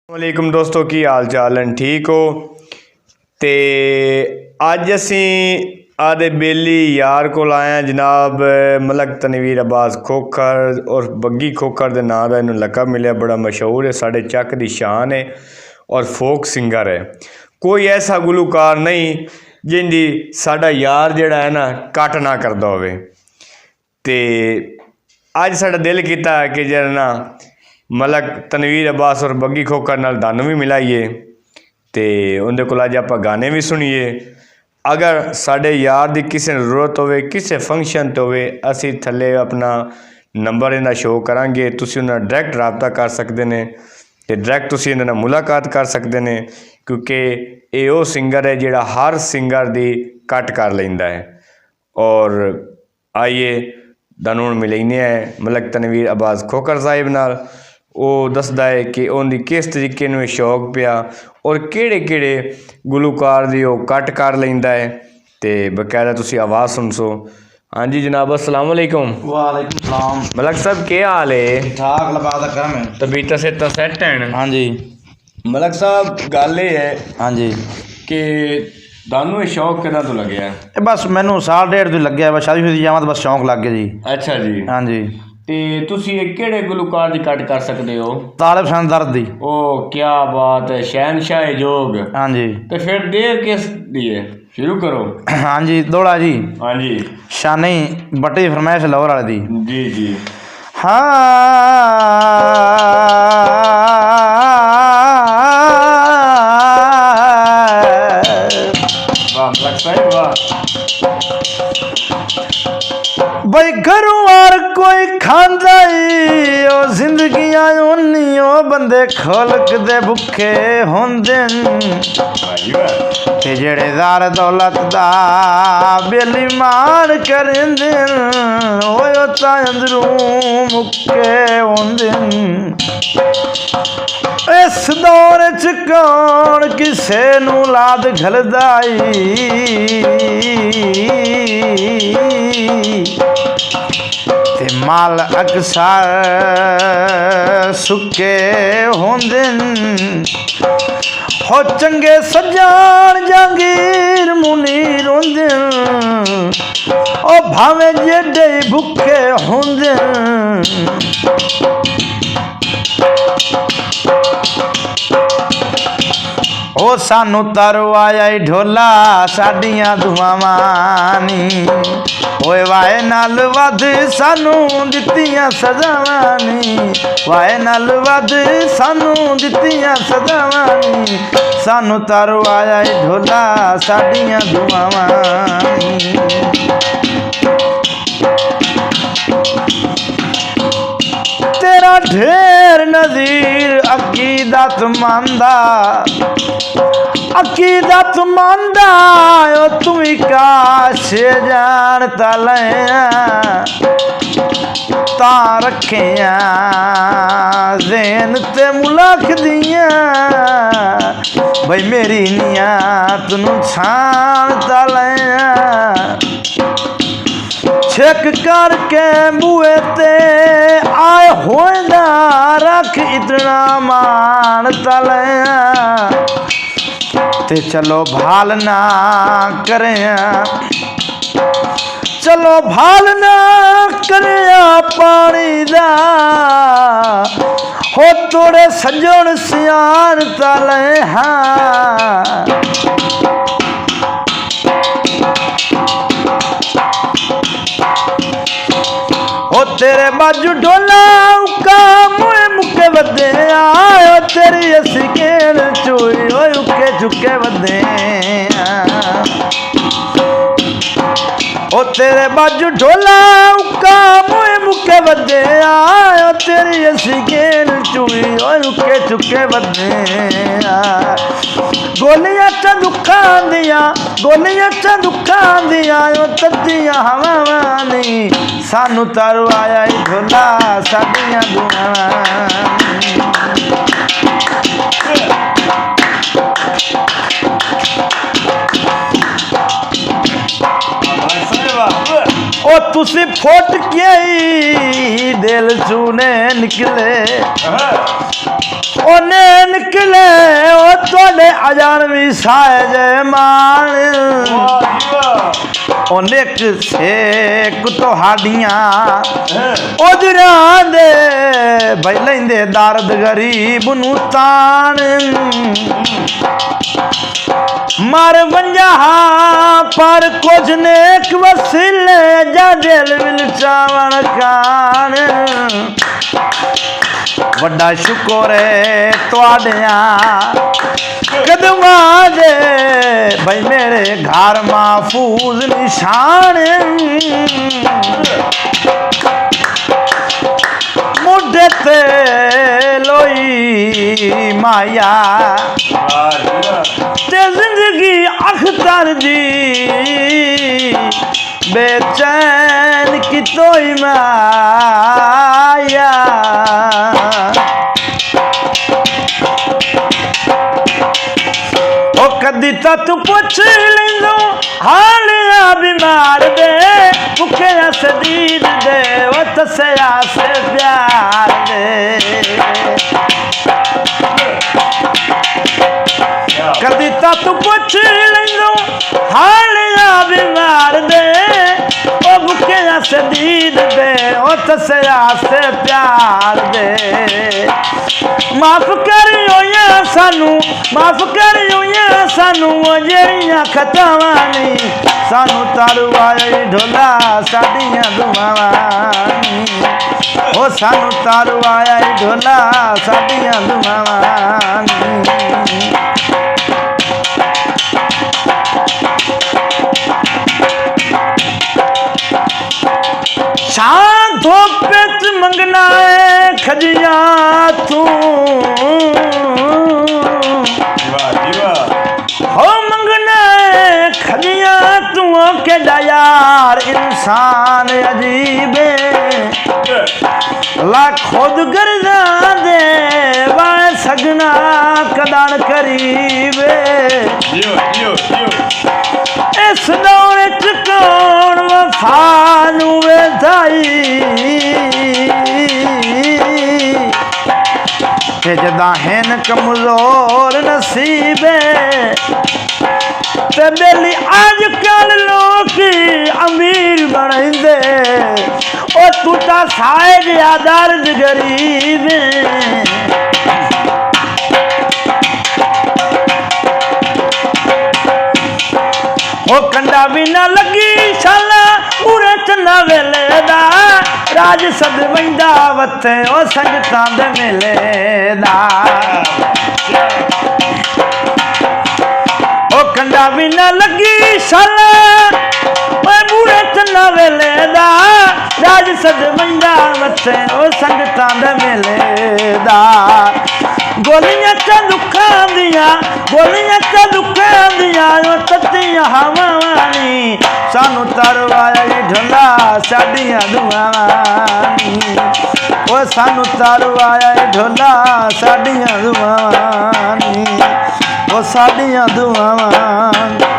वालेकुम दोस्तों की हाल चाल हैं ठीक हो। तो अज असी आदे बेली यार को आए जनाब मलक तनवीर अब्बास खोखर और बग्गी खोखर के नाम का इन्हू लकब मिले, बड़ा मशहूर है, साढ़े चक की शान है और फोक सिंगर है। कोई ऐसा गुलूकार नहीं जिंदी साडा यार जड़ा है ना कट ना करता होवे। ते अज साडा दिल किया कि जरा ना मलक तनवीर अब्बास और बग्गी खोखर नाल दानू भी मिलाइए तो उनके को अज आप गाने भी सुनीए। अगर साढ़े यार की किसी ने जरूरत होवे किसी फंक्शन तो होवे असी थले अपना नंबर इन्हें शो करांगे, तुसी उन्हें डायरैक्ट रबता कर सकते हैं तो डायरैक्ट तुसी इन्हें मुलाकात कर सकते हैं, क्योंकि ये वो सिंगर है जिहड़ा हर सिंगर की कट कर लेंदा है। और आइए दानू मिलने हैं मलक तनवीर अब्बास खोखर साहिब नाल। वो दसदा है कि उनकी किस तरीके में शौक पिया और किहड़े गुलूकार दी वो कट कर लेंदा है, तो बकायदा तुसी आवाज़ सुन सो। हाँ जी जनाब अस्सलाम वालेकुम। वालेकुम सलाम। मलक साहब क्या हाल है? ठाक लबा दा करम है। तबीयत से तो सैट हैं? हाँ जी मलक साहब गल ये है हाँ जी कि दानू शौक किदा तो लगे है? बस मैनू साल डेढ़ तो लगे बस शादी शुदी जावा तो बस शौक लग गया जी। अच्छा जी। हाँ जी ते तुसी किहड़े गुलूकार दी कट कर सकते हो? तालिब सन दर्द दी। ओ क्या बात है, शहनशाह जोग। हाँ जी तो फिर देर किस दी है, शुरू करो। हाँ जी दौड़ा जी। हाँ जी शानी बटी फरमाइश लाहौर वाले दी। जी जी। हाँ वाह मलक साहब वाह। भाई घरों वार कोई खांदा ओ जिंदगियां उन्नी ओ बंदे खलक दे भुखे होंदे ते जेड़े ज़ार दौलत दा बेली मार करेंदे ओयो ता अंदरूं मुक्के होंदे। इस दौर च कौन किसे नू लाद घलदाई ते माल अक्सर सुके होंदे हो चंगे सजान जागीर मुनीर होंदे ओ भावे जेडे भुखे होंदे। ओ सानू तारो आया ढोला साडियां दुआवां नी ओए वाए नाल वध सानू दित्तियां सजावां नी वाए नाल वध सानू दित्तियां सजावां नी सानू तारो आया ढोला साडियां दुआवां नी। तेरा ढेर नज़ीर अकीदत मंदा अकीदत मंदा ओ तुम काश जानता लैया ता रखिया ज़ेन ते मुलख दिया भाई मेरी नियत नू छानता लैया छेक करके बुए ते आए होंदा रख इतना मान तलया ते चलो भाल ना करें चलो भाल ना करें पानी दा हो तोड़े सजन सियान तले हाँ ओ तेरे बाजू ढोला उका मुए मुके बदे आयो तेरी असिकेल चोई ओ उके झुके बदे ओ तेरे बाजू ढोला उका मुए मुके बदे आयो तेरी असिकेल चोई ओ उके झुके बदे गोलियां च दुखां दियां ओ तदियां हवावां नी सानू तारो आया ढोला साडियां दुआवां ओ तुसी फुट के दे जेल चूने निकले ओने निकले ओ तोड़े अजान भी साए जय मान ओने सेक तो हाडियां उधरां दे भाई लेंदे दर्द गरीब नू तान मर वंजा पर कुछ नेक वसीले जा दिल विल चावण कान वड्डा शुक्र है तुहाडिया कदमां दे भाई मेरे घर महफूज निशान मुढे ते लोई माया ते जिंदगी अख्तर जी बेचैन की तोई माया ओ कदी ता तू पुछ लेंदो हाल बीमार दे भुखे सदीद दे ओ तसया से प्यार दे कदी ता तू पुछ लेंदो हाल बीमार दे ओ भुखे सदीद दे ओ तसया से प्यार दे माफ करियो या सानू माफ करियो या सानू जेड़ियां खतावां नी सानू तारू आए ढोला साडियां दुआवां ओ सानू तारू आया ढोला साडियां दुआवां शान धोपे च मंगना है खजिया तू हो मंगना है खजिया तू केड़ा यार इंसान अजीब ला खुद गर्जा दे वाए सगना कदान करीब इस दौर च कौन वफा नू वेधाई ते जदा हैन कमजोर नसीबे ते बेली आज कल लोग अमीर बनेंदे ओ तू ता साए गया दर्द गरीब ओ कंडा भी ना लगी शाला पूरे चंदा वेले दा राज सद वंदा वथे ओ संगतां दे मेले दा ओ कंडा भी ना लगी शाला ओ पूरे चंदा वेले दा राज सद वंदा वथे ओ संगतां दे मेले दा गोलियां च दुखां दियां गोलियां च दुखां दियां ओ तत्तियां हवां नी सानू तरवाया ढोला साडियां दुआवां ओ सानू तरवाया ढोला साडियां दुआवां ओ साडियां दुआवां